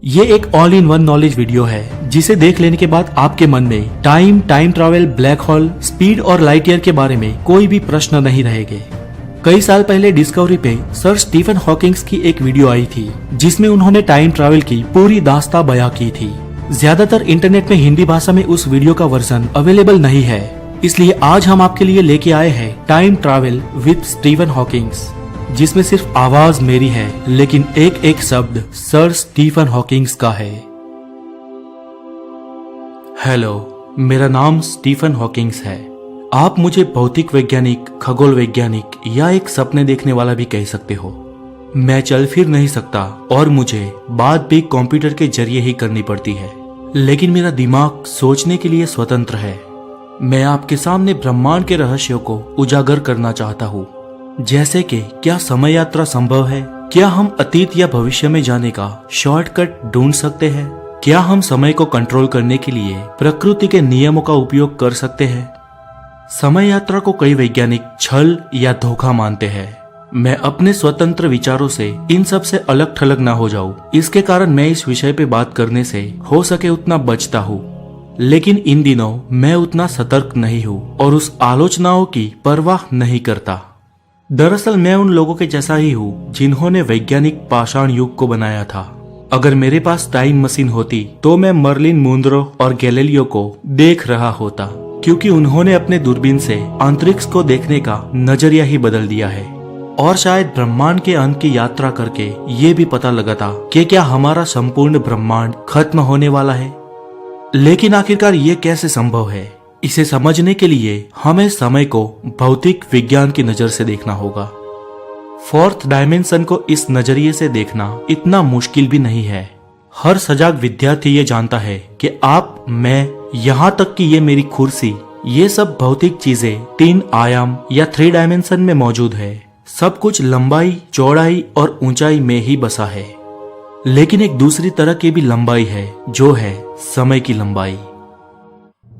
ये एक all in one knowledge video है जिसे देख लेने के बाद आपके मन में time travel, black hole, speed और लाइट ईयर के बारे में कोई भी प्रश्न नहीं रहेंगे। कई साल पहले डिस्कवरी पे सर स्टीफन हॉकिंग्स की एक वीडियो आई थी जिसमें उन्होंने टाइम ट्रैवल की पूरी दास्तां बयां की थी। ज्यादातर इंटरनेट में हिंदी भाषा में उस वीडियो का वर्जन अवेलेबल नहीं है, इसलिए आज हम आपके लिए लेके आए हैं time travel with Stephen Hawkings, जिसमें सिर्फ आवाज मेरी है लेकिन एक एक शब्द सर स्टीफन हॉकिंग्स का है। हेलो, मेरा नाम स्टीफन हॉकिंग्स है। आप मुझे भौतिक वैज्ञानिक, खगोल वैज्ञानिक या एक सपने देखने वाला भी कह सकते हो। मैं चल फिर नहीं सकता और मुझे बात भी कंप्यूटर के जरिए ही करनी पड़ती है, लेकिन मेरा दिमाग सोचने के लिए स्वतंत्र है। मैं आपके सामने ब्रह्मांड के रहस्यों को उजागर करना चाहता हूँ, जैसे कि क्या समय यात्रा संभव है, क्या हम अतीत या भविष्य में जाने का शॉर्टकट ढूंढ सकते हैं, क्या हम समय को कंट्रोल करने के लिए प्रकृति के नियमों का उपयोग कर सकते हैं। समय यात्रा को कई वैज्ञानिक छल या धोखा मानते हैं। मैं अपने स्वतंत्र विचारों से इन सब से अलग थलग ना हो जाऊं, इसके कारण मैं इस विषय पे बात करने से हो सके उतना बचता हूँ। लेकिन इन दिनों मैं उतना सतर्क नहीं हूँ और उस आलोचनाओं की परवाह नहीं करता। दरअसल मैं उन लोगों के जैसा ही हूँ जिन्होंने वैज्ञानिक पाषाण युग को बनाया था। अगर मेरे पास टाइम मशीन होती तो मैं मर्लिन मुनरो और गैलीलियो को देख रहा होता, क्योंकि उन्होंने अपने दूरबीन से अंतरिक्ष को देखने का नजरिया ही बदल दिया है। और शायद ब्रह्मांड के अंत की यात्रा करके ये भी पता लगा था कि क्या हमारा संपूर्ण ब्रह्मांड खत्म होने वाला है। लेकिन आखिरकार ये कैसे संभव है? इसे समझने के लिए हमें समय को भौतिक विज्ञान की नजर से देखना होगा। फोर्थ डायमेंशन को इस नजरिए से देखना इतना मुश्किल भी नहीं है। हर सजग विद्यार्थी ये जानता है कि आप, मैं, यहाँ तक कि ये मेरी कुर्सी, ये सब भौतिक चीजें 3 आयाम या 3 डायमेंशन में मौजूद है। सब कुछ लंबाई, चौड़ाई और ऊंचाई में ही बसा है। लेकिन एक दूसरी तरह की भी लंबाई है, जो है समय की लंबाई।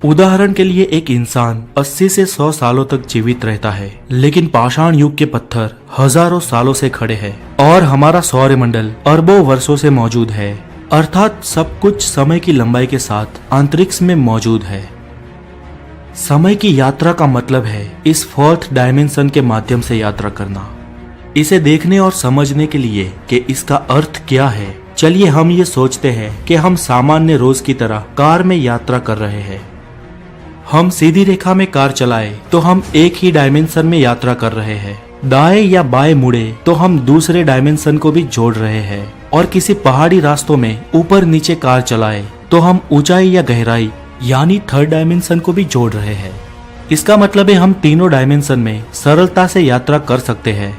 उदाहरण के लिए एक इंसान 80 से 100 सालों तक जीवित रहता है, लेकिन पाषाण युग के पत्थर हजारों सालों से खड़े हैं और हमारा सौरमंडल अरबों वर्षों से मौजूद है। अर्थात सब कुछ समय की लंबाई के साथ अंतरिक्ष में मौजूद है। समय की यात्रा का मतलब है इस फोर्थ डायमेंशन के माध्यम से यात्रा करना। इसे देखने और समझने के लिए कि इसका अर्थ क्या है, चलिए हम ये सोचते हैं कि हम सामान्य रोज की तरह कार में यात्रा कर रहे हैं। हम सीधी रेखा में कार चलाए तो हम एक ही डायमेंशन में यात्रा कर रहे हैं। दाएं या बाएं मुड़े तो हम दूसरे डायमेंशन को भी जोड़ रहे हैं। और किसी पहाड़ी रास्तों में ऊपर नीचे कार चलाए तो हम ऊंचाई या गहराई यानी थर्ड डायमेंशन को भी जोड़ रहे हैं। इसका मतलब है हम तीनों डायमेंशन में सरलता से यात्रा कर सकते हैं।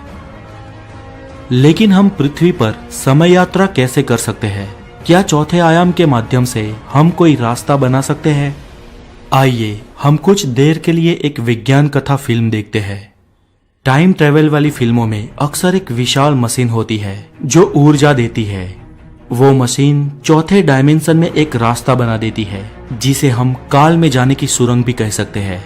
लेकिन हम पृथ्वी पर समय यात्रा कैसे कर सकते हैं? क्या चौथे आयाम के माध्यम से हम कोई रास्ता बना सकते हैं? आइए हम कुछ देर के लिए एक विज्ञान कथा फिल्म देखते हैं। टाइम ट्रेवल वाली फिल्मों में अक्सर एक विशाल मशीन होती है जो ऊर्जा देती है। वो मशीन चौथे डायमेंशन में एक रास्ता बना देती है, जिसे हम काल में जाने की सुरंग भी कह सकते हैं।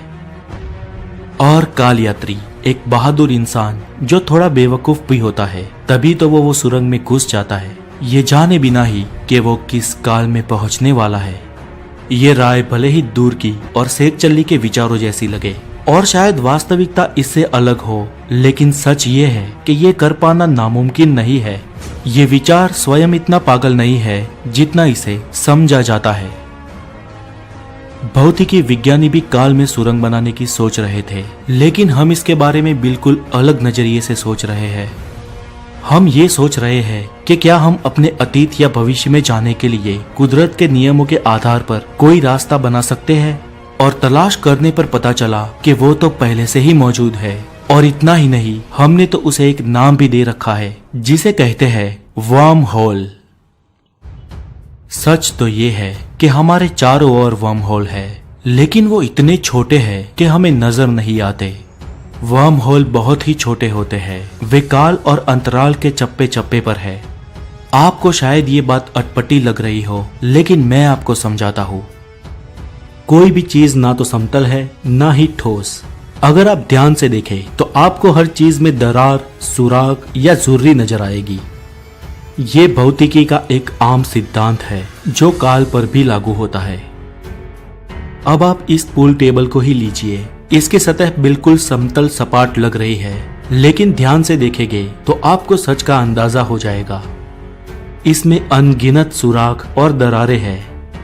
और काल यात्री एक बहादुर इंसान जो थोड़ा बेवकूफ भी होता है, तभी तो वो सुरंग में घुस जाता है, ये जाने बिना ही कि वो किस काल में पहुंचने वाला है। ये राय भले ही दूर की और सेक चल्ली के विचारों जैसी लगे और शायद वास्तविकता इससे अलग हो, लेकिन सच ये है कि ये कर पाना नामुमकिन नहीं है। ये विचार स्वयं इतना पागल नहीं है जितना इसे समझा जाता है। भौतिकी विज्ञानी भी काल में सुरंग बनाने की सोच रहे थे, लेकिन हम इसके बारे में बिल्कुल अलग नजरिए से सोच रहे हैं। हम ये सोच रहे हैं कि क्या हम अपने अतीत या भविष्य में जाने के लिए कुदरत के नियमों के आधार पर कोई रास्ता बना सकते हैं। और तलाश करने पर पता चला कि वो तो पहले से ही मौजूद है। और इतना ही नहीं, हमने तो उसे एक नाम भी दे रखा है जिसे कहते हैं वर्म होल। सच तो ये है कि हमारे चारों ओर वर्म होल है, लेकिन वो इतने छोटे हैं कि हमें नजर नहीं आते। वर्म होल बहुत ही छोटे होते हैं। वे काल और अंतराल के चप्पे चप्पे पर है। आपको शायद ये बात अटपटी लग रही हो, लेकिन मैं आपको समझाता हूँ। कोई भी चीज ना तो समतल है ना ही ठोस। अगर आप ध्यान से देखें तो आपको हर चीज में दरार, सुराग या झुर्री नजर आएगी। ये भौतिकी का एक आम सिद्धांत है जो काल पर भी लागू होता है। अब आप इस पूल टेबल को ही लीजिए। इसकी सतह बिल्कुल समतल सपाट लग रही है, लेकिन ध्यान से देखेंगे तो आपको सच का अंदाजा हो जाएगा। इसमें अनगिनत सुराख और दरारें हैं।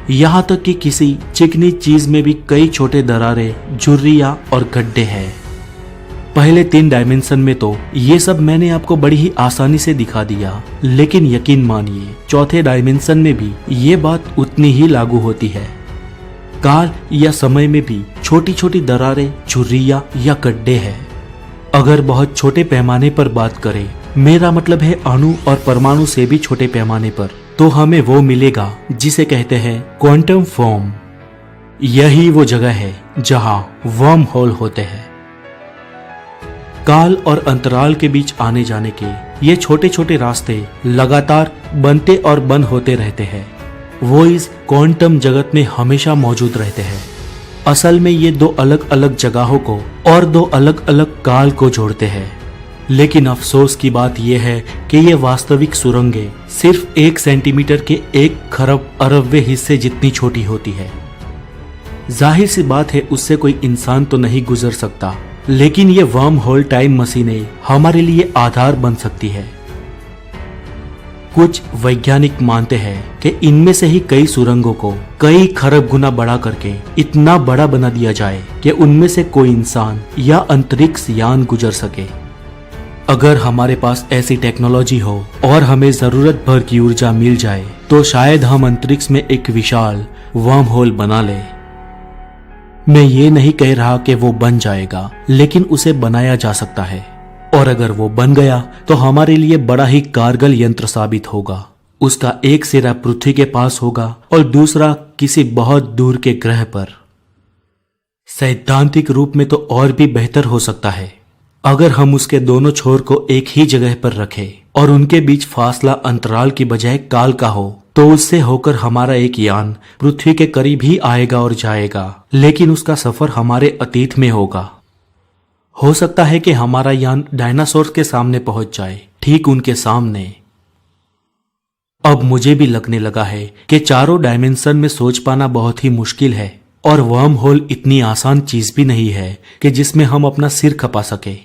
यहाँ तक कि किसी चिकनी चीज में भी कई छोटे दरारें, झुर्रियां और गड्ढे हैं। पहले 3 डायमेंशन में तो ये सब मैंने आपको बड़ी ही आसानी से दिखा दिया, लेकिन यकीन मानिए चौथे डायमेंशन में भी ये बात उतनी ही लागू होती है। काल या समय में भी छोटी छोटी दरारें, झुर्रियां या गड्ढे हैं। अगर बहुत छोटे पैमाने पर बात करें, मेरा मतलब है अणु और परमाणु से भी छोटे पैमाने पर, तो हमें वो मिलेगा जिसे कहते हैं क्वांटम फॉर्म। यही वो जगह है जहां वर्म होल होते हैं। काल और अंतराल के बीच आने जाने के ये छोटे छोटे रास्ते लगातार बनते और बंद होते रहते हैं। वो इस क्वांटम जगत में हमेशा मौजूद रहते हैं। असल में ये 2 अलग अलग जगहों को और 2 अलग अलग काल को जोड़ते हैं। लेकिन अफसोस की बात यह है कि ये वास्तविक सुरंगें सिर्फ 1 सेंटीमीटर के 1 खरब अरबवें हिस्से जितनी छोटी होती है। जाहिर सी बात है उससे कोई इंसान तो नहीं गुजर सकता, लेकिन ये वर्म होल टाइम मशीनें हमारे लिए आधार बन सकती है। कुछ वैज्ञानिक मानते हैं कि इनमें से ही कई सुरंगों को कई खरब गुना बड़ा करके इतना बड़ा बना दिया जाए कि उनमें से कोई इंसान या अंतरिक्ष यान गुजर सके। अगर हमारे पास ऐसी टेक्नोलॉजी हो और हमें जरूरत भर की ऊर्जा मिल जाए, तो शायद हम अंतरिक्ष में एक विशाल वर्म होल बना ले। मैं ये नहीं कह रहा कि वो बन जाएगा, लेकिन उसे बनाया जा सकता है। और अगर वो बन गया तो हमारे लिए बड़ा ही कारगर यंत्र साबित होगा। उसका एक सिरा पृथ्वी के पास होगा और दूसरा किसी बहुत दूर के ग्रह पर। सैद्धांतिक रूप में तो और भी बेहतर हो सकता है अगर हम उसके दोनों छोर को एक ही जगह पर रखें और उनके बीच फासला अंतराल की बजाय काल का हो, तो उससे होकर हमारा एक यान पृथ्वी के करीब ही आएगा और जाएगा, लेकिन उसका सफर हमारे अतीत में होगा। हो सकता है कि हमारा यान डायनासोर के सामने पहुंच जाए, ठीक उनके सामने। अब मुझे भी लगने लगा है कि चारों डायमेंशन में सोच पाना बहुत ही मुश्किल है, और वर्म होल इतनी आसान चीज भी नहीं है कि जिसमें हम अपना सिर खपा सके।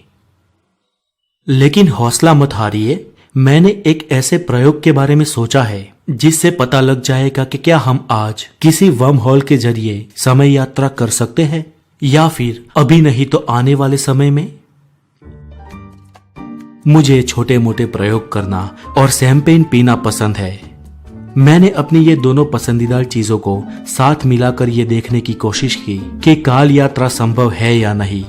लेकिन हौसला मत हारिए, मैंने एक ऐसे प्रयोग के बारे में सोचा है जिससे पता लग जाएगा कि क्या हम आज किसी वर्म होल के जरिए समय यात्रा कर सकते हैं, या फिर अभी नहीं तो आने वाले समय में। मुझे छोटे मोटे प्रयोग करना और शैंपेन पीना पसंद है। मैंने अपनी ये दोनों पसंदीदा चीजों को साथ मिलाकर ये देखने की कोशिश की कि काल यात्रा संभव है या नहीं।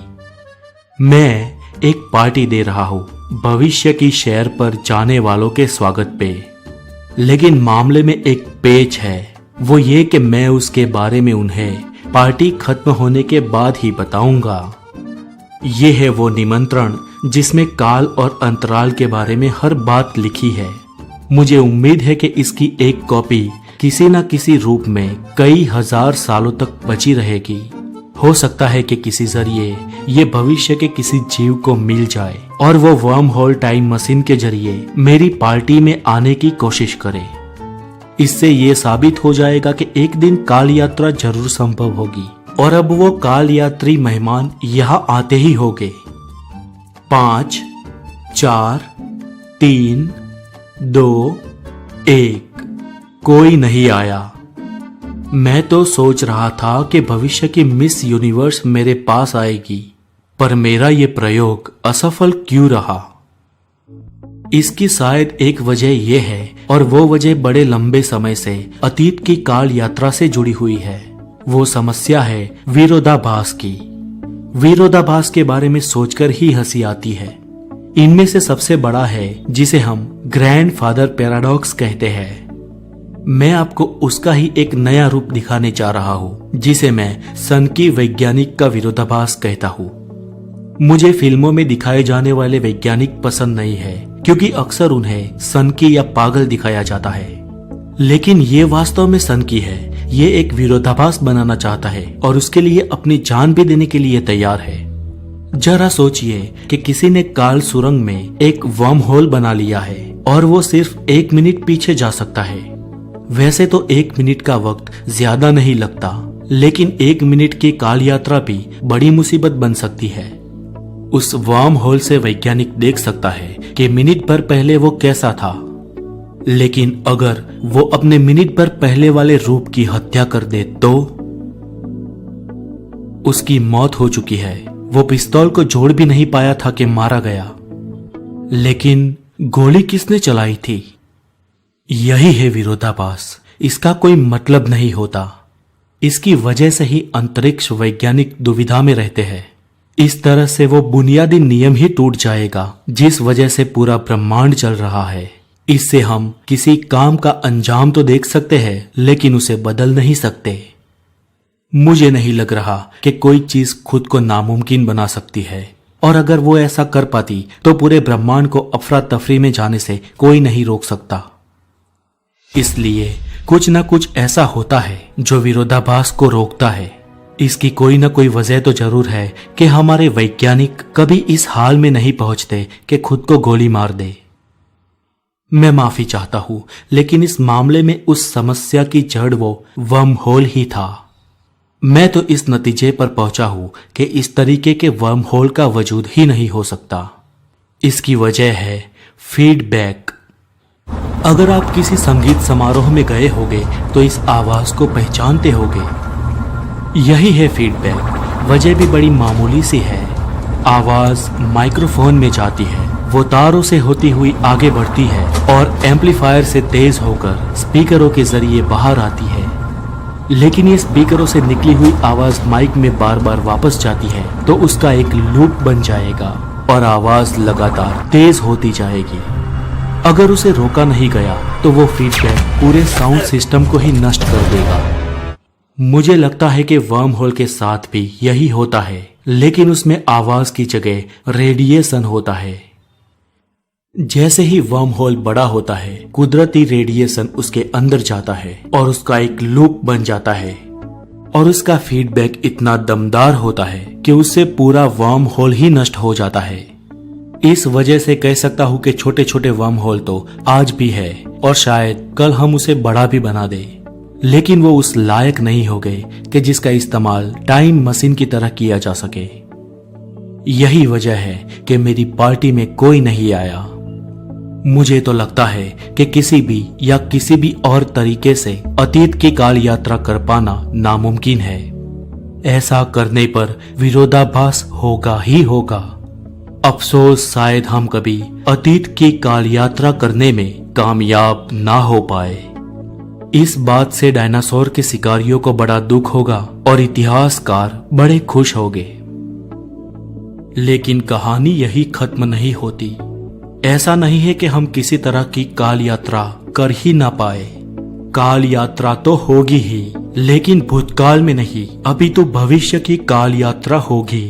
मैं एक पार्टी दे रहा हूं भविष्य की शहर पर जाने वालों के स्वागत पे, लेकिन मामले में एक पेच है। वो ये कि मैं उसके बारे में उन्हें पार्टी खत्म होने के बाद ही बताऊंगा। ये है वो निमंत्रण जिसमें काल और अंतराल के बारे में हर बात लिखी है। मुझे उम्मीद है कि इसकी एक कॉपी किसी न किसी रूप में कई हजार सालों तक बची रहेगी। हो सकता है कि किसी जरिए ये भविष्य के किसी जीव को मिल जाए और वो वर्म होल टाइम मशीन के जरिए मेरी पार्टी में आने की कोशिश करे। इससे ये साबित हो जाएगा कि एक दिन काल यात्रा जरूर संभव होगी, और अब वो काल यात्री मेहमान यहाँ आते ही होंगे। 5, 4, 3, 2, 1 कोई नहीं आया। मैं तो सोच रहा था कि भविष्य की मिस यूनिवर्स मेरे पास आएगी, पर मेरा ये प्रयोग असफल क्यों रहा? इसकी शायद एक वजह यह है, और वो वजह बड़े लंबे समय से अतीत की काल यात्रा से जुड़ी हुई है। वो समस्या है विरोधाभास की। विरोधाभास के बारे में सोचकर ही हंसी आती है। इनमें से सबसे बड़ा है जिसे हम ग्रैंडफादर पैराडॉक्स कहते हैं। मैं आपको उसका ही एक नया रूप दिखाने जा रहा हूँ, जिसे मैं सनकी वैज्ञानिक का विरोधाभास कहता हूँ। मुझे फिल्मों में दिखाए जाने वाले वैज्ञानिक पसंद नहीं है, क्योंकि अक्सर उन्हें सनकी या पागल दिखाया जाता है। लेकिन ये वास्तव में सनकी है। ये एक विरोधाभास बनाना चाहता है और उसके लिए अपनी जान भी देने के लिए तैयार है। जरा सोचिए कि किसी ने काल सुरंग में एक वर्म होल बना लिया है। और वो सिर्फ 1 मिनट पीछे जा सकता है। वैसे तो 1 मिनट का वक्त ज्यादा नहीं लगता, लेकिन 1 मिनट की काल यात्रा भी बड़ी मुसीबत बन सकती है। उस वर्म होल से वैज्ञानिक देख सकता है कि मिनट भर पहले वो कैसा था, लेकिन अगर वो अपने मिनट भर पहले वाले रूप की हत्या कर दे तो उसकी मौत हो चुकी है। वो पिस्तौल को जोड़ भी नहीं पाया था कि मारा गया। लेकिन गोली किसने चलाई थी? यही है विरोधाभास। इसका कोई मतलब नहीं होता। इसकी वजह से ही अंतरिक्ष वैज्ञानिक दुविधा में रहते हैं। इस तरह से वो बुनियादी नियम ही टूट जाएगा जिस वजह से पूरा ब्रह्मांड चल रहा है। इससे हम किसी काम का अंजाम तो देख सकते हैं, लेकिन उसे बदल नहीं सकते। मुझे नहीं लग रहा कि कोई चीज खुद को नामुमकिन बना सकती है, और अगर वो ऐसा कर पाती तो पूरे ब्रह्मांड को अफरा तफरी में जाने से कोई नहीं रोक सकता। इसलिए कुछ न कुछ ऐसा होता है जो विरोधाभास को रोकता है। इसकी कोई न कोई वजह तो जरूर है कि हमारे वैज्ञानिक कभी इस हाल में नहीं पहुंचते कि खुद को गोली मार दे। मैं माफी चाहता हूं, लेकिन इस मामले में उस समस्या की जड़ वो वर्म होल ही था। मैं तो इस नतीजे पर पहुंचा हूं कि इस तरीके के वर्म होल का वजूद ही नहीं हो सकता। इसकी वजह है फीडबैक। अगर आप किसी संगीत समारोह में गए होगे तो इस आवाज को पहचानते होगे। यही है फीडबैक। वजह भी बड़ी मामूली सी है। आवाज माइक्रोफोन में जाती है, वो तारों से होती हुई आगे बढ़ती है और एम्पलीफायर से तेज होकर स्पीकरों के जरिए बाहर आती है। लेकिन ये स्पीकरों से निकली हुई आवाज माइक में बार बार वापस जाती है तो उसका एक लूप बन जाएगा और आवाज लगातार तेज होती जाएगी। अगर उसे रोका नहीं गया तो वो फीडबैक पूरे साउंड सिस्टम को ही नष्ट कर देगा। मुझे लगता है कि वर्म होल के साथ भी यही होता है, लेकिन उसमें आवाज की जगह रेडिएशन होता है। जैसे ही वर्म होल बड़ा होता है, कुदरती रेडिएशन उसके अंदर जाता है और उसका एक लूप बन जाता है, और उसका फीडबैक इतना दमदार होता है कि उससे पूरा वर्म होल ही नष्ट हो जाता है। इस वजह से कह सकता हूं कि छोटे छोटे वर्म होल तो आज भी है और शायद कल हम उसे बड़ा भी बना दे, लेकिन वो उस लायक नहीं हो गए कि जिसका इस्तेमाल टाइम मशीन की तरह किया जा सके। यही वजह है कि मेरी पार्टी में कोई नहीं आया। मुझे तो लगता है कि किसी भी और तरीके से अतीत की काल यात्रा कर पाना नामुमकिन है। ऐसा करने पर विरोधाभास होगा ही होगा। अफसोस शायद हम कभी अतीत की काल यात्रा करने में कामयाब ना हो पाए। इस बात से डायनासोर के शिकारियों को बड़ा दुख होगा और इतिहासकार बड़े खुश होंगे। लेकिन कहानी यही खत्म नहीं होती। ऐसा नहीं है कि हम किसी तरह की काल यात्रा कर ही ना पाए। काल यात्रा तो होगी ही, लेकिन भूतकाल में नहीं, अभी तो भविष्य की काल यात्रा होगी।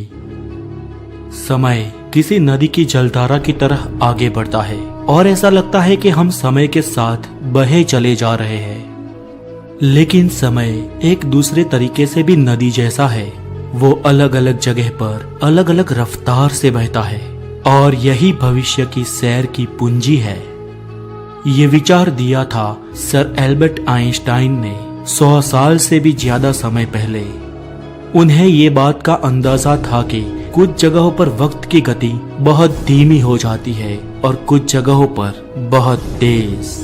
समय किसी नदी की जलधारा की तरह आगे बढ़ता है और ऐसा लगता है कि हम समय के साथ बहे चले जा रहे हैं। लेकिन समय एक दूसरे तरीके से भी नदी जैसा है। वो अलग अलग जगह पर अलग अलग रफ्तार से बहता है और यही भविष्य की सैर की पूंजी है। ये विचार दिया था सर एल्बर्ट आइंस्टाइन ने 100 साल से भी ज्यादा समय पहले। उन्हें ये बात का अंदाजा था कि कुछ जगहों पर वक्त की गति बहुत धीमी हो जाती है और कुछ जगहों पर बहुत तेज,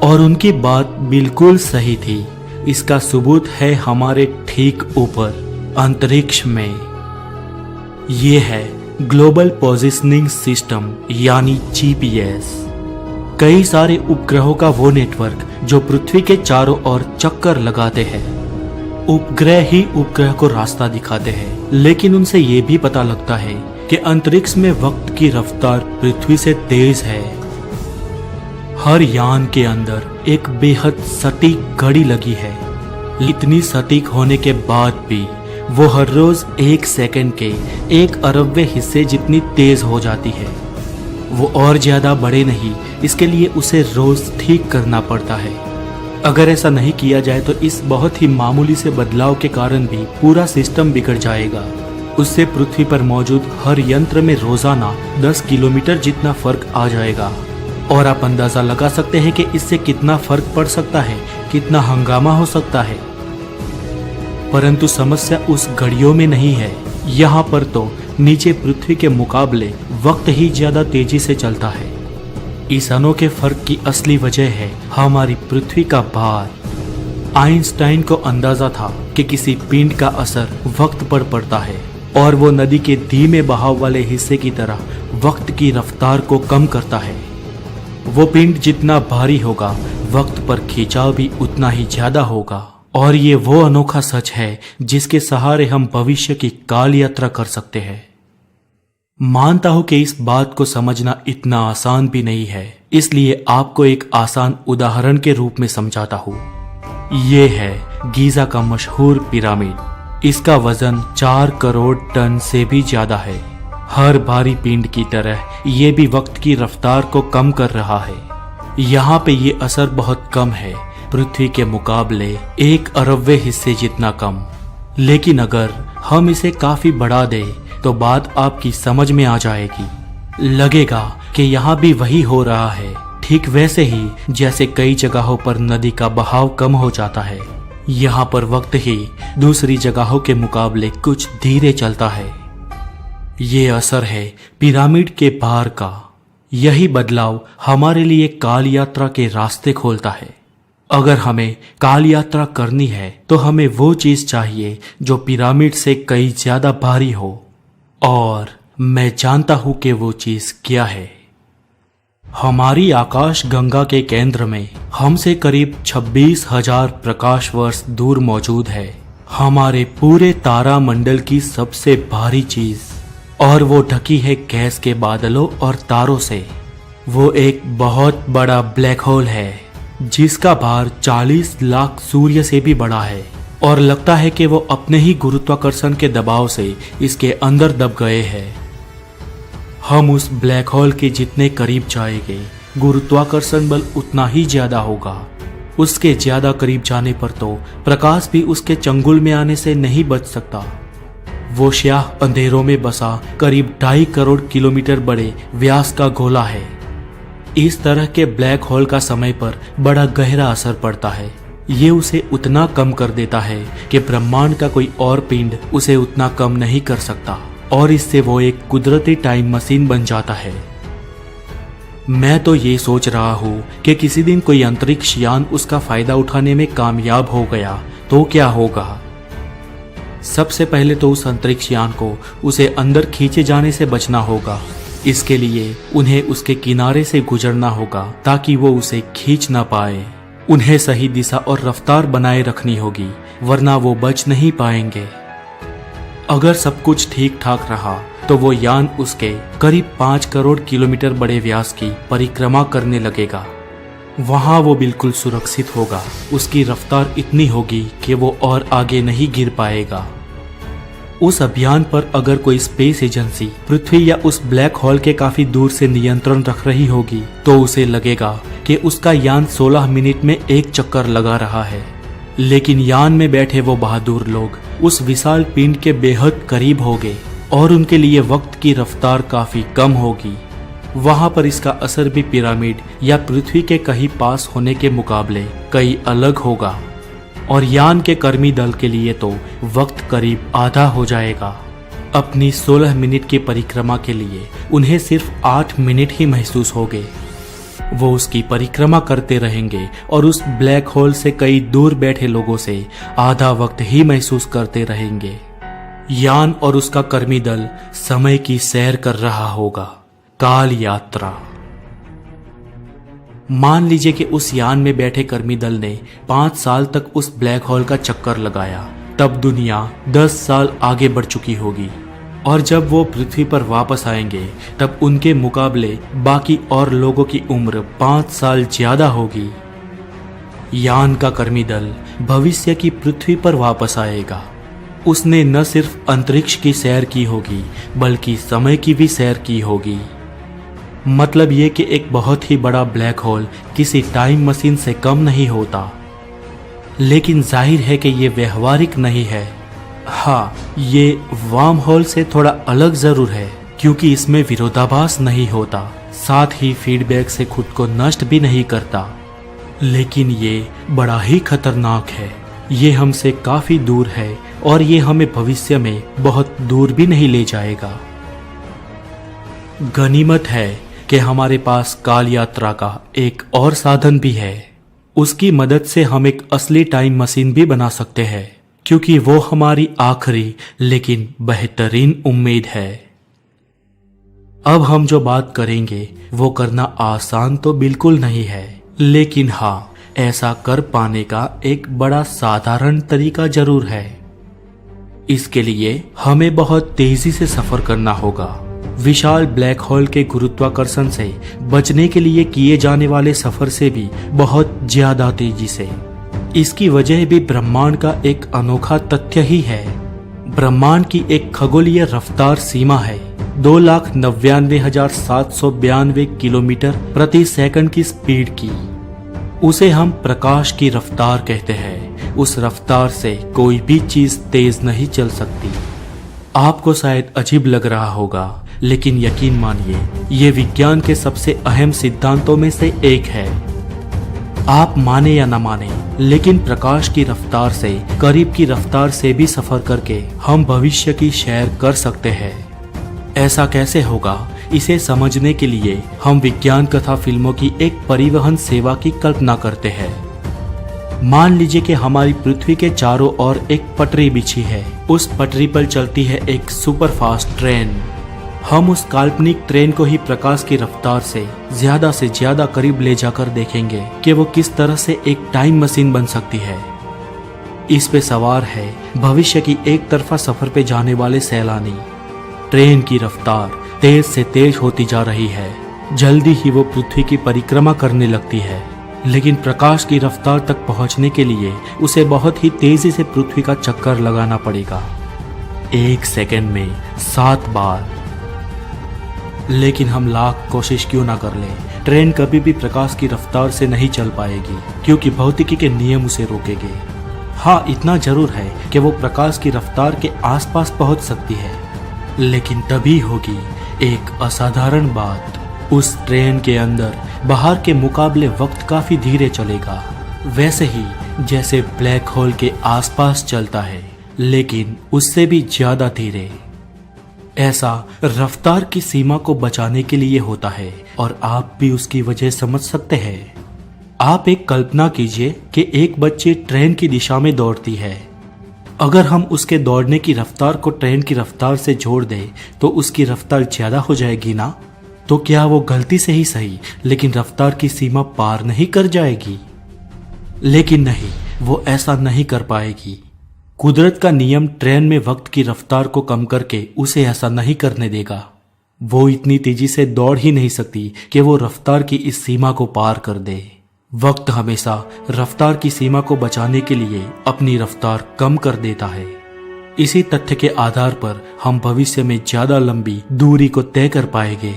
और उनकी बात बिल्कुल सही थी। इसका सबूत है हमारे ठीक ऊपर अंतरिक्ष में। ये है ग्लोबल पोजिशनिंग सिस्टम यानी जीपीएस। कई सारे उपग्रहों का वो नेटवर्क जो पृथ्वी के चारों ओर चक्कर लगाते हैं। उपग्रह ही उपग्रह को रास्ता दिखाते हैं, लेकिन उनसे ये भी पता लगता है कि अंतरिक्ष में वक्त की रफ्तार पृथ्वी से तेज है। हर यान के अंदर एक बेहद सटीक घड़ी लगी है। इतनी सटीक होने के बाद भी वो हर रोज 1 सेकंड के 1 अरबवें हिस्से जितनी तेज हो जाती है। वो और ज्यादा बड़े नहीं, इसके लिए उसे रोज ठीक करना पड़ता है। अगर ऐसा नहीं किया जाए तो इस बहुत ही मामूली से बदलाव के कारण भी पूरा सिस्टम बिगड़ जाएगा। उससे पृथ्वी पर मौजूद हर यंत्र में रोजाना 10 किलोमीटर जितना फर्क आ जाएगा। और आप अंदाजा लगा सकते हैं कि इससे कितना फर्क पड़ सकता है, कितना हंगामा हो सकता है। परंतु समस्या उस घड़ियों में नहीं है। यहाँ पर तो नीचे पृथ्वी के मुकाबले वक्त ही ज्यादा तेजी से चलता है। इस अनोखे फर्क की असली वजह है हमारी पृथ्वी का भार। आइंस्टाइन को अंदाजा था कि किसी पिंड का असर वक्त पर पड़ता है और वो नदी के धीमे बहाव वाले हिस्से की तरह वक्त की रफ्तार को कम करता है। वो पिंड जितना भारी होगा, वक्त पर खिंचाव भी उतना ही ज्यादा होगा। और ये वो अनोखा सच है जिसके सहारे हम भविष्य की काल यात्रा कर सकते हैं। मानता हूं कि इस बात को समझना इतना आसान भी नहीं है, इसलिए आपको एक आसान उदाहरण के रूप में समझाता हूं। ये है गीजा का मशहूर पिरामिड। इसका वजन 4 करोड़ टन से भी ज्यादा है। हर भारी पिंड की तरह ये भी वक्त की रफ्तार को कम कर रहा है। यहाँ पे ये असर बहुत कम है, पृथ्वी के मुकाबले 1 अरबवें हिस्से जितना कम। लेकिन अगर हम इसे काफी बढ़ा दें तो बात आपकी समझ में आ जाएगी। लगेगा कि यहाँ भी वही हो रहा है, ठीक वैसे ही जैसे कई जगहों पर नदी का बहाव कम हो जाता है। यहाँ पर वक्त ही दूसरी जगहों के मुकाबले कुछ धीरे चलता है। ये असर है पिरामिड के भार का। यही बदलाव हमारे लिए काल यात्रा के रास्ते खोलता है। अगर हमें काल यात्रा करनी है तो हमें वो चीज चाहिए जो पिरामिड से कई ज्यादा भारी हो, और मैं जानता हूं कि वो चीज क्या है। हमारी आकाश गंगा के केंद्र में हमसे करीब 26,000 प्रकाश वर्ष दूर मौजूद है हमारे पूरे तारा मंडल की सबसे भारी चीज, और वो ढकी है गैस के बादलों और तारों से। वो एक बहुत बड़ा ब्लैक होल है जिसका भार 40 लाख सूर्य से भी बड़ा है, और लगता है कि वो अपने ही गुरुत्वाकर्षण के दबाव से इसके अंदर दब गए हैं। हम उस ब्लैक होल के जितने करीब जाएंगे, गुरुत्वाकर्षण बल उतना ही ज्यादा होगा। उसके ज्यादा करीब जाने पर तो प्रकाश भी उसके चंगुल में आने से नहीं बच सकता। वो स्याह अंधेरों में बसा करीब 2.5 करोड़ किलोमीटर बड़े व्यास का गोला है। इस तरह के ब्लैक होल का समय पर बड़ा गहरा असर पड़ता है। ये उसे उतना कम कर देता है कि ब्रह्मांड का कोई और पिंड उसे उतना कम नहीं कर सकता, और इससे वो एक कुदरती टाइम मशीन बन जाता है। मैं तो ये सोच रहा हूँ कि किसी दिन कोई अंतरिक्ष यान उसका फायदा उठाने में कामयाब हो गया तो क्या होगा। सबसे पहले तो उस अंतरिक्ष यान को उसे अंदर खींचे जाने से बचना होगा। इसके लिए उन्हें उसके किनारे से गुजरना होगा ताकि वो उसे खींच ना पाए। उन्हें सही दिशा और रफ्तार बनाए रखनी होगी, वरना वो बच नहीं पाएंगे। अगर सब कुछ ठीक ठाक रहा तो वो यान उसके करीब 5 करोड़ किलोमीटर बड़े व्यास की परिक्रमा करने लगेगा। वहां वो बिल्कुल सुरक्षित होगा। उसकी रफ्तार इतनी होगी कि वो और आगे नहीं गिर पाएगा। उस अभियान पर अगर कोई स्पेस एजेंसी पृथ्वी या उस ब्लैक होल के काफी दूर से नियंत्रण रख रही होगी तो उसे लगेगा कि उसका यान 16 मिनट में एक चक्कर लगा रहा है। लेकिन यान में बैठे वो बहादुर लोग उस विशाल पिंड के बेहद करीब होंगे और उनके लिए वक्त की रफ्तार काफी कम होगी। वहां पर इसका असर भी पिरामिड या पृथ्वी के कहीं पास होने के मुकाबले कई अलग होगा, और यान के कर्मी दल के लिए तो वक्त करीब आधा हो जाएगा। अपनी 16 मिनट की परिक्रमा के लिए उन्हें सिर्फ 8 मिनट ही महसूस होंगे। वो उसकी परिक्रमा करते रहेंगे और उस ब्लैक होल से कई दूर बैठे लोगों से आधा वक्त ही महसूस करते रहेंगे। यान और उसका कर्मी दल समय की सैर कर रहा होगा, काल यात्रा। मान लीजिए कि उस यान में बैठे कर्मी दल ने 5 साल तक उस ब्लैक होल का चक्कर लगाया, तब दुनिया 10 साल आगे बढ़ चुकी होगी, और जब वो पृथ्वी पर वापस आएंगे तब उनके मुकाबले बाकी और लोगों की उम्र 5 साल ज्यादा होगी। यान का कर्मी दल भविष्य की पृथ्वी पर वापस आएगा। उसने न सिर्फ अंतरिक्ष की सैर की होगी बल्कि समय की भी सैर की होगी। मतलब ये कि एक बहुत ही बड़ा ब्लैक होल किसी टाइम मशीन से कम नहीं होता। लेकिन जाहिर है कि ये व्यवहारिक नहीं है। हाँ, ये वार्म होल से थोड़ा अलग जरूर है, क्योंकि इसमें विरोधाभास नहीं होता। साथ ही फीडबैक से खुद को नष्ट भी नहीं करता। लेकिन ये बड़ा ही खतरनाक है। ये हमसे काफी दूर है और ये हमें भविष्य में बहुत दूर भी नहीं ले जाएगा। गनीमत है कि हमारे पास काल यात्रा का एक और साधन भी है। उसकी मदद से हम एक असली टाइम मशीन भी बना सकते हैं, क्योंकि वो हमारी आखिरी लेकिन बेहतरीन उम्मीद है। अब हम जो बात करेंगे वो करना आसान तो बिल्कुल नहीं है, लेकिन हाँ, ऐसा कर पाने का एक बड़ा साधारण तरीका जरूर है। इसके लिए हमें बहुत तेजी से सफर करना होगा। विशाल ब्लैक होल के गुरुत्वाकर्षण से बचने के लिए किए जाने वाले सफर से भी बहुत ज्यादा तेजी से। इसकी वजह भी ब्रह्मांड का एक अनोखा तथ्य ही है। ब्रह्मांड की एक खगोलीय रफ्तार सीमा है 2,99,792 किलोमीटर प्रति सेकंड की स्पीड की। उसे हम प्रकाश की रफ्तार कहते हैं। उस रफ्तार से कोई भी चीज तेज नहीं चल सकती। आपको शायद अजीब लग रहा होगा, लेकिन यकीन मानिए, ये विज्ञान के सबसे अहम सिद्धांतों में से एक है। आप माने या न माने, लेकिन प्रकाश की रफ्तार से करीब की रफ्तार से भी सफर करके हम भविष्य की सैर कर सकते हैं। ऐसा कैसे होगा, इसे समझने के लिए हम विज्ञान कथा फिल्मों की एक परिवहन सेवा की कल्पना करते हैं। मान लीजिए कि हमारी पृथ्वी के चारों ओर एक पटरी बिछी है। उस पटरी पर चलती है एक सुपरफास्ट ट्रेन। हम उस काल्पनिक ट्रेन को ही प्रकाश की रफ्तार से ज्यादा करीब ले जाकर देखेंगे कि वो किस तरह से एक टाइम मशीन बन सकती है। इस पे सवार है भविष्य की एक तरफा सफर पे जाने वाले सैलानी। ट्रेन की रफ्तार तेज से तेज होती जा रही है। जल्दी ही वो पृथ्वी की परिक्रमा करने लगती है, लेकिन प्रकाश की रफ्तार तक पहुंचने के लिए उसे बहुत ही तेजी से पृथ्वी का चक्कर लगाना पड़ेगा, 1 सेकंड में 7 बार। लेकिन हम लाख कोशिश क्यों ना कर लें, ट्रेन कभी भी प्रकाश की रफ्तार से नहीं चल पाएगी, क्योंकि भौतिकी के नियम उसे रोकेंगे। हाँ, इतना जरूर है कि वो प्रकाश की रफ्तार के आसपास पहुंच सकती है, लेकिन तभी होगी एक असाधारण बात। उस ट्रेन के अंदर बाहर के मुकाबले वक्त काफी धीरे चलेगा, वैसे ही जैसे ब्लैक होल के आसपास चलता है, लेकिन उससे भी ज्यादा धीरे। ऐसा रफ्तार की सीमा को बचाने के लिए होता है, और आप भी उसकी वजह समझ सकते हैं। आप एक कल्पना कीजिए कि एक बच्ची ट्रेन की दिशा में दौड़ती है। अगर हम उसके दौड़ने की रफ्तार को ट्रेन की रफ्तार से जोड़ दें तो उसकी रफ्तार ज्यादा हो जाएगी ना? तो क्या वो गलती से ही सही, लेकिन रफ्तार की सीमा पार नहीं कर जाएगी? लेकिन नहीं, वो ऐसा नहीं कर पाएगी। कुदरत का नियम ट्रेन में वक्त की रफ्तार को कम करके उसे ऐसा नहीं करने देगा। वो इतनी तेजी से दौड़ ही नहीं सकती कि वो रफ्तार की इस सीमा को पार कर दे। वक्त हमेशा रफ्तार की सीमा को बचाने के लिए अपनी रफ्तार कम कर देता है। इसी तथ्य के आधार पर हम भविष्य में ज्यादा लंबी दूरी को तय कर पाएंगे।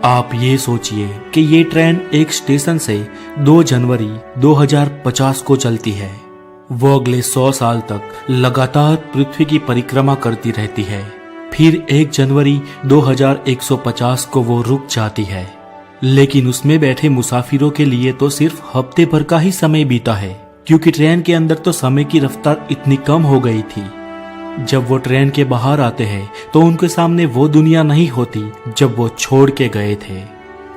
आप ये सोचिए कि ये ट्रेन एक स्टेशन से 2 जनवरी 2050 को चलती है। वो अगले 100 साल तक लगातार पृथ्वी की परिक्रमा करती रहती है। फिर 1 जनवरी 2150 को वो रुक जाती है, लेकिन उसमें बैठे मुसाफिरों के लिए तो सिर्फ हफ्ते भर का ही समय बीता है, क्योंकि ट्रेन के अंदर तो समय की रफ्तार इतनी कम हो गई थी। जब वो ट्रेन के बाहर आते हैं तो उनके सामने वो दुनिया नहीं होती जब वो छोड़ के गए थे।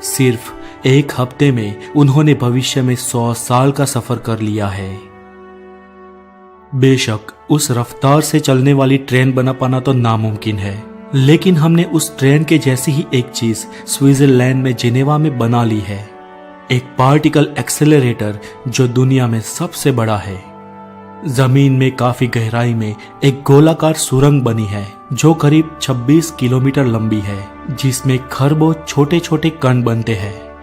सिर्फ 1 हफ्ते में उन्होंने भविष्य में 100 साल का सफर कर लिया है। बेशक उस रफ्तार से चलने वाली ट्रेन बना पाना तो नामुमकिन है, लेकिन हमने उस ट्रेन के जैसी ही एक चीज स्विट्जरलैंड में जिनेवा में बना ली है। एक पार्टिकल एक्सेलरेटर जो दुनिया में सबसे बड़ा है। जमीन में काफी गहराई में एक गोलाकार सुरंग बनी है जो करीब 26 किलोमीटर लंबी है, जिसमें खरबों छोटे छोटे कण बनते हैं।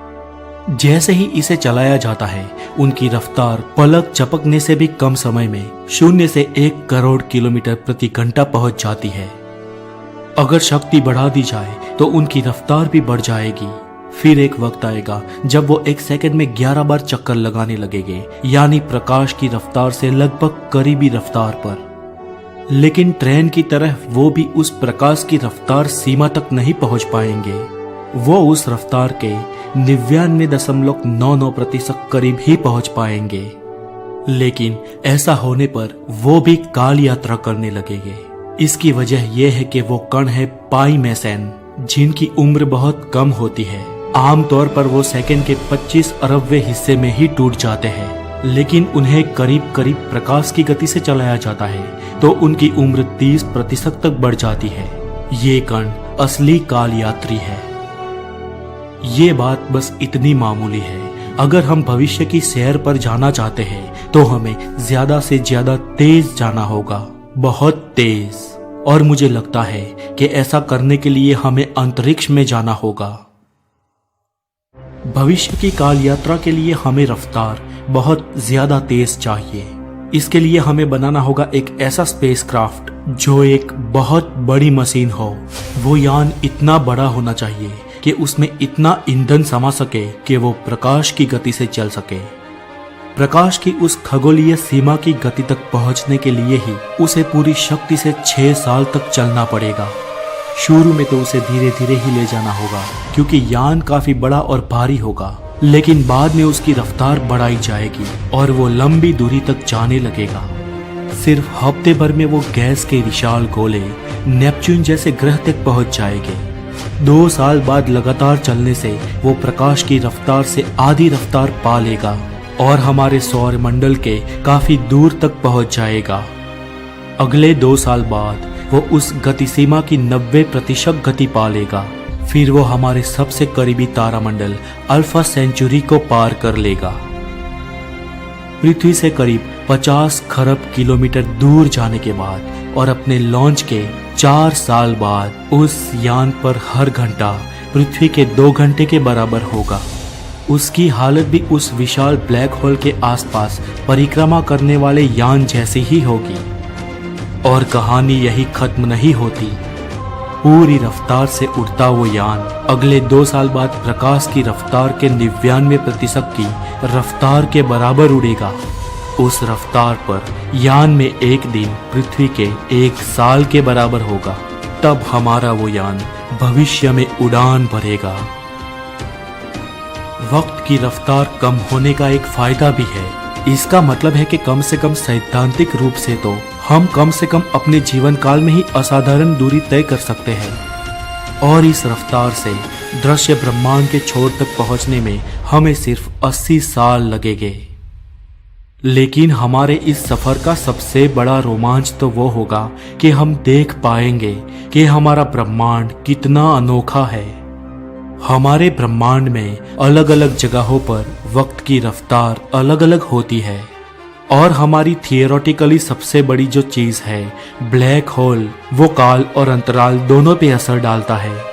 जैसे ही इसे चलाया जाता है, उनकी रफ्तार पलक झपकने से भी कम समय में 0 से 1 करोड़ किलोमीटर प्रति घंटा पहुंच जाती है। अगर शक्ति बढ़ा दी जाए तो उनकी रफ्तार भी बढ़ जाएगी। फिर एक वक्त आएगा जब वो 1 सेकंड में 11 बार चक्कर लगाने लगेंगे, यानी प्रकाश की रफ्तार से लगभग करीबी रफ्तार पर। लेकिन ट्रेन की तरह वो भी उस प्रकाश की रफ्तार सीमा तक नहीं पहुंच पाएंगे। वो उस रफ्तार के 99.99% करीब ही पहुंच पाएंगे। लेकिन ऐसा होने पर वो भी काल यात्रा करने लगेंगे। इसकी वजह यह है कि वो कण है पाई मैसेन, जिनकी उम्र बहुत कम होती है। आमतौर पर वो सेकंड के 25 अरबवें हिस्से में ही टूट जाते हैं, लेकिन उन्हें करीब करीब प्रकाश की गति से चलाया जाता है तो उनकी उम्र 30% तक बढ़ जाती है। ये कण असली काल यात्री है। ये बात बस इतनी मामूली है। अगर हम भविष्य की सैर पर जाना चाहते हैं तो हमें ज्यादा से ज्यादा तेज जाना होगा, बहुत तेज। और मुझे लगता है कि ऐसा करने के लिए हमें अंतरिक्ष में जाना होगा। भविष्य की काल यात्रा के लिए हमें रफ्तार बहुत ज्यादा तेज चाहिए। इसके लिए हमें बनाना होगा एक ऐसा स्पेसक्राफ्ट जो एक बहुत बड़ी मशीन हो। वो यान इतना बड़ा होना चाहिए कि उसमें इतना ईंधन समा सके कि वो प्रकाश की गति से चल सके। प्रकाश की उस खगोलीय सीमा की गति तक पहुंचने के लिए ही उसे पूरी शक्ति से 6 साल तक चलना पड़ेगा। शुरू में तो उसे धीरे धीरे ही ले जाना होगा क्योंकि यान काफी बड़ा और भारी होगा, लेकिन बाद में उसकी रफ्तार बढ़ाई जाएगी और वो लंबी दूरी तक जाने लगेगा। सिर्फ हफ्ते भर में वो गैस के विशाल गोले नेपच्यून जैसे ग्रह तक पहुंच जाएंगे। 2 साल बाद लगातार चलने से वो प्रकाश की रफ्तार से आधी रफ्तार पा लेगा और हमारे सौर मंडल के काफी दूर तक पहुंच जाएगा। अगले 2 साल बाद वो उस गति सीमा की 90% गति पा लेगा। फिर वो हमारे सबसे करीबी तारामंडल अल्फा सेंचुरी को पार कर लेगा। पृथ्वी से करीब 50 खरब किलोमीटर दूर जाने के बाद और अपने लॉन्च के 4 साल बाद उस यान पर हर घंटा पृथ्वी के 2 घंटे के बराबर होगा। उसकी हालत भी उस विशाल ब्लैक होल के आसपास परिक्रमा करने वाले यान जैसी ही होगी। और कहानी यही खत्म नहीं होती। पूरी रफ्तार से उड़ता वो यान अगले 2 साल बाद प्रकाश की रफ्तार के 99% की रफ्तार के बराबर उड़ेगा। उस रफ्तार पर यान में एक दिन पृथ्वी के 1 साल के बराबर होगा। तब हमारा वो यान भविष्य में उड़ान भरेगा। वक्त की रफ्तार कम होने का एक फायदा भी है। इसका मतलब है कि कम से कम सैद्धांतिक रूप से तो हम कम से कम अपने जीवन काल में ही असाधारण दूरी तय कर सकते हैं। और इस रफ्तार से दृश्य ब्रह्मांड के छोर तक पहुंचने में हमें सिर्फ 80 साल लगेंगे। लेकिन हमारे इस सफर का सबसे बड़ा रोमांच तो वो होगा कि हम देख पाएंगे कि हमारा ब्रह्मांड कितना अनोखा है। हमारे ब्रह्मांड में अलग अलग जगहों पर वक्त की रफ्तार अलग अलग होती है और हमारी थियोरेटिकली सबसे बड़ी जो चीज है ब्लैक होल, वो काल और अंतराल दोनों पे असर डालता है।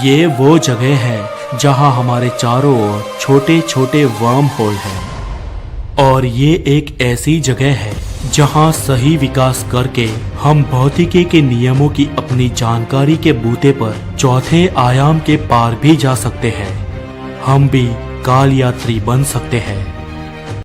ये वो जगह है जहां हमारे चारों ओर छोटे छोटे वर्म होल हैं और ये एक ऐसी जगह है जहां सही विकास करके हम भौतिकी के नियमों की अपनी जानकारी के बूते पर चौथे आयाम के पार भी जा सकते हैं। हम भी काल यात्री बन सकते हैं।